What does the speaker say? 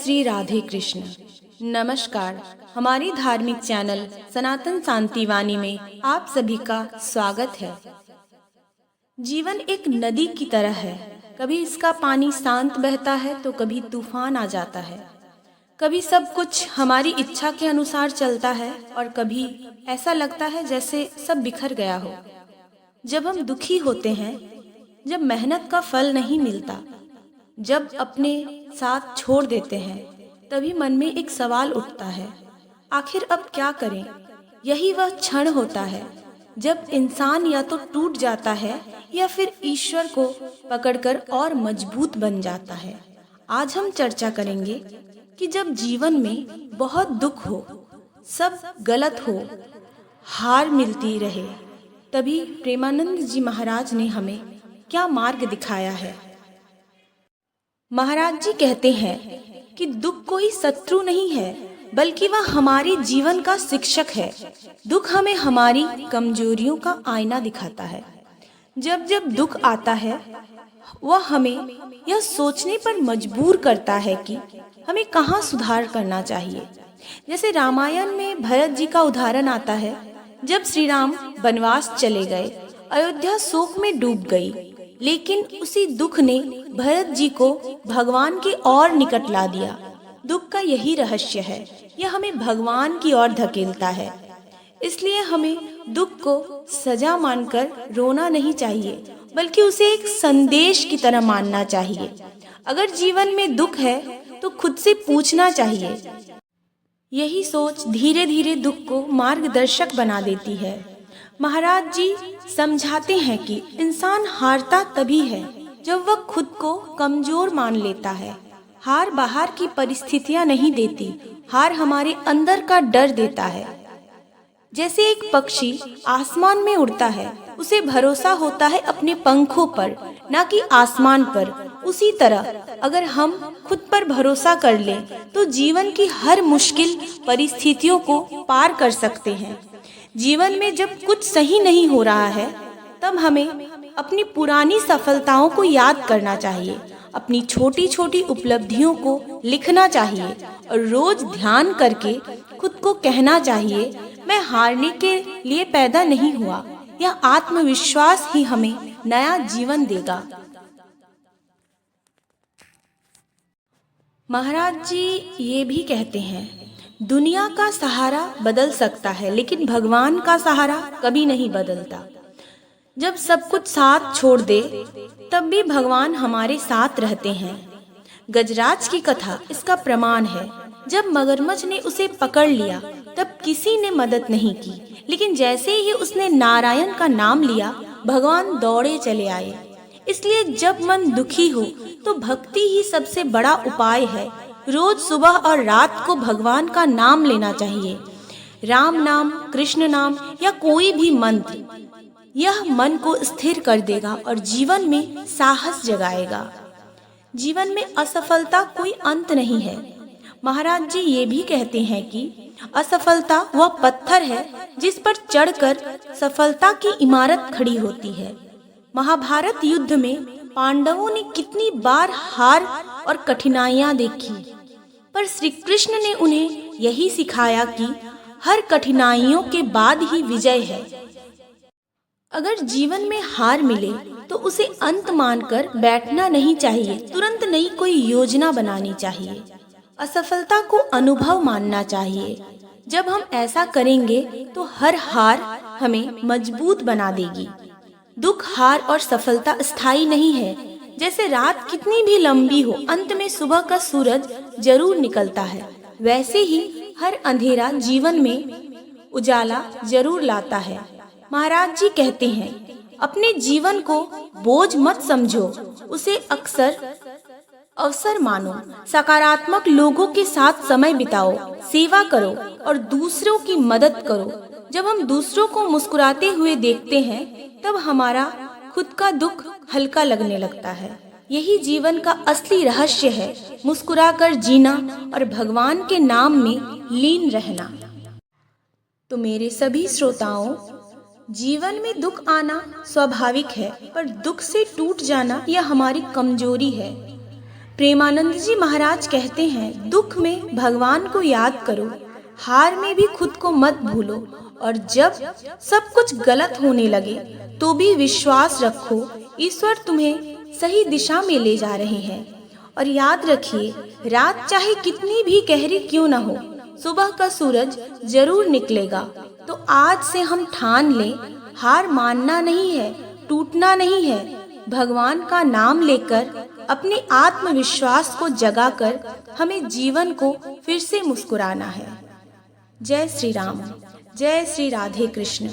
श्री राधे कृष्ण। नमस्कार। हमारी धार्मिक चैनल सनातन शांति वाणी में आप सभी का स्वागत है। जीवन एक नदी की तरह है। कभी इसका पानी शांत बहता है तो कभी तूफान आ जाता है। कभी सब कुछ हमारी इच्छा के अनुसार चलता है और कभी ऐसा लगता है जैसे सब बिखर गया हो। जब हम दुखी होते हैं, जब मेहनत का फल नहीं मिलता, जब अपने साथ छोड़ देते हैं, तभी मन में एक सवाल उठता है, आखिर अब क्या करें। यही वह क्षण होता है जब इंसान या तो टूट जाता है या फिर ईश्वर को पकड़कर और मजबूत बन जाता है। आज हम चर्चा करेंगे कि जब जीवन में बहुत दुख हो, सब गलत हो, हार मिलती रहे, तभी प्रेमानंद जी महाराज ने हमें क्या मार्ग दिखाया है। महाराज जी कहते हैं कि दुख कोई शत्रु नहीं है, बल्कि वह हमारे जीवन का शिक्षक है। दुख हमें हमारी कमजोरियों का आईना दिखाता है। जब जब दुख आता है, वह हमें यह सोचने पर मजबूर करता है कि हमें कहाँ सुधार करना चाहिए। जैसे रामायण में भरत जी का उदाहरण आता है। जब श्री राम वनवास चले गए, अयोध्या शोक में डूब गई, लेकिन उसी दुख ने भरत जी को भगवान के और निकट ला दिया। दुख का यही रहस्य है, यह हमें भगवान की ओर धकेलता है। इसलिए हमें दुख को सजा मानकर रोना नहीं चाहिए, बल्कि उसे एक संदेश की तरह मानना चाहिए। अगर जीवन में दुख है तो खुद से पूछना चाहिए। यही सोच धीरे धीरे दुख को मार्गदर्शक बना देती है। महाराज जी समझाते हैं कि इंसान हारता तभी है जब वह खुद को कमजोर मान लेता है। हार बाहर की परिस्थितियां नहीं देती, हार हमारे अंदर का डर देता है। जैसे एक पक्षी आसमान में उड़ता है, उसे भरोसा होता है अपने पंखों पर, न कि आसमान पर। उसी तरह अगर हम खुद पर भरोसा कर लें तो जीवन की हर मुश्किल परिस्थितियों को पार कर सकते हैं। जीवन में जब कुछ सही नहीं हो रहा है, तब हमें अपनी पुरानी सफलताओं को याद करना चाहिए, अपनी छोटी छोटी उपलब्धियों को लिखना चाहिए और रोज ध्यान करके खुद को कहना चाहिए, मैं हारने के लिए पैदा नहीं हुआ। यह आत्मविश्वास ही हमें नया जीवन देगा। महाराज जी ये भी कहते हैं, दुनिया का सहारा बदल सकता है, लेकिन भगवान का सहारा कभी नहीं बदलता। जब सब कुछ साथ छोड़ दे, तब भी भगवान हमारे साथ रहते हैं। गजराज की कथा इसका प्रमाण है। जब मगरमच्छ ने उसे पकड़ लिया, तब किसी ने मदद नहीं की, लेकिन जैसे ही उसने नारायण का नाम लिया, भगवान दौड़े चले आए। इसलिए जब मन दुखी हो तो भक्ति ही सबसे बड़ा उपाय है। रोज सुबह और रात को भगवान का नाम लेना चाहिए। राम नाम, कृष्ण नाम या कोई भी मंत्र, यह मन को स्थिर कर देगा और जीवन में साहस जगाएगा। जीवन में असफलता कोई अंत नहीं है। महाराज जी ये भी कहते हैं कि असफलता वह पत्थर है जिस पर चढ़कर सफलता की इमारत खड़ी होती है। महाभारत युद्ध में पांडवों ने कितनी बार हार और कठिनाइयां देखी, पर श्री कृष्ण ने उन्हें यही सिखाया कि हर कठिनाइयों के बाद ही विजय है। अगर जीवन में हार मिले तो उसे अंत मानकर बैठना नहीं चाहिए, तुरंत नई कोई योजना बनानी चाहिए। असफलता को अनुभव मानना चाहिए। जब हम ऐसा करेंगे तो हर हार हमें मजबूत बना देगी। दुख, हार और सफलता स्थायी नहीं है। जैसे रात कितनी भी लंबी हो, अंत में सुबह का सूरज जरूर निकलता है, वैसे ही हर अंधेरा जीवन में उजाला जरूर लाता है। महाराज जी कहते हैं, अपने जीवन को बोझ मत समझो, उसे अवसर मानो। सकारात्मक लोगों के साथ समय बिताओ, सेवा करो और दूसरों की मदद करो। जब हम दूसरों को मुस्कुराते हुए देखते हैं, तब हमारा खुद का दुख हल्का लगने लगता है। यही जीवन का असली रहस्य है, मुस्कुराकर जीना और भगवान के नाम में लीन रहना। तो मेरे सभी श्रोताओं, जीवन में दुख आना स्वाभाविक है, पर दुख से टूट जाना यह हमारी कमजोरी है। प्रेमानंद जी महाराज कहते हैं, दुख में भगवान को याद करो, हार में भी खुद को मत भूलो, और जब सब कुछ गलत होने लगे तो भी विश्वास रखो, ईश्वर तुम्हें सही दिशा में ले जा रहे हैं। और याद रखिए, रात चाहे कितनी भी गहरी क्यों न हो, सुबह का सूरज जरूर निकलेगा। तो आज से हम ठान लें, हार मानना नहीं है, टूटना नहीं है, भगवान का नाम लेकर अपने आत्मविश्वास को जगाकर हमें जीवन को फिर से मुस्कुराना है। जय श्री राम, जय श्री राधे कृष्ण।